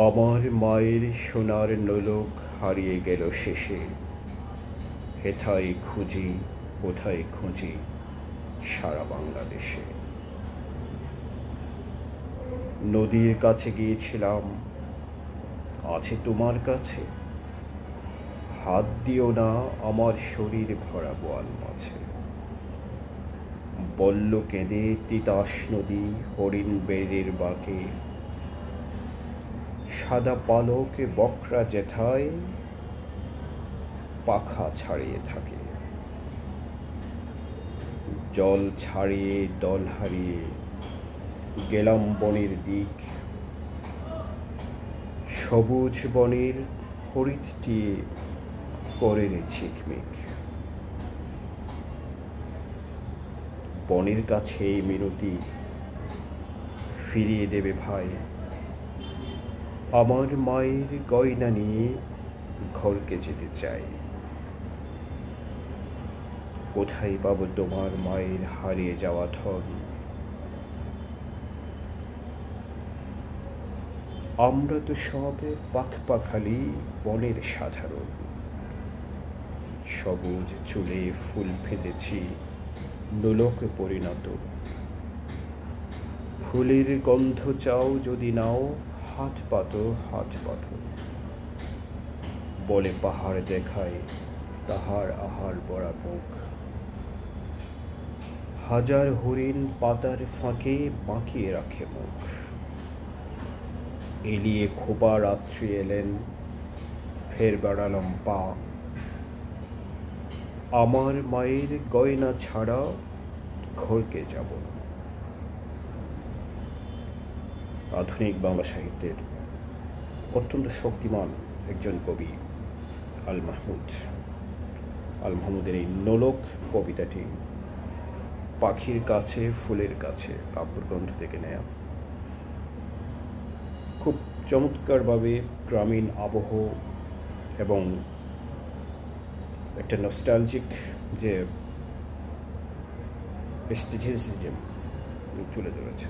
আমার মায়ের সোনার নোলক হারিয়ে গেল শেষে, হেথায় খুঁজি কোথায় খুঁজি সারা বাংলাদেশে। নদীর কাছে গিয়েছিলাম, আছে তোমার কাছে? হাত দিও না আমার শরীর ভরা বোয়াল মাছে। বল্ল কেঁদে তিতাস নদী হরিণ বেড়ের বাঁকে, সাদা পালকে বকরা যেথায় পাখা ছাড়িয়ে থাকে। জল ছাড়িয়ে দল হারিয়ে গেলাম বনের দিক, সবুজ বনের হরিৎটি করেন ঝিকমিক। বনের কাছে মিনতি ফিরিয়ে দেবে ভাই, আমার মায়ের গয়না নিয়ে ঘরকে যেতে চাই। কোথায় পাবো তোমার মায়ের হারিয়ে যাওয়া ধন? আমরা তো সব পাখপাখালি বনের সাধারণ, সবুজ চুলে ফুল ফেলেছি নোলকে পরিণত। ফুলের গন্ধ চাও যদি নাও, হাত পাতো হাত পাতো বলে পাহাড় দেখায় তাহার আহার বড়া মুখ। হাজার হরিণ পাতার ফাঁকে বাঁকিয়ে রাখে মুখ। এলিয়ে খোপা রাত্রি এলেন, ফের বাড়ালাম পা। আমার মায়ের গয়না ছাড়া ঘরকে যাব না। আধুনিক বাংলা সাহিত্যের অত্যন্ত শক্তিমান একজন কবি আল মাহমুদের এই নোলক কবিতাটি পাখির কাছে ফুলের কাছে কাব্যগ্রন্থ থেকে নেয়া। খুব চমৎকারভাবে গ্রামীণ আবহ এবং একটা নস্টালজিক যে এস্থেটিসিজম তুলে ধরেছে।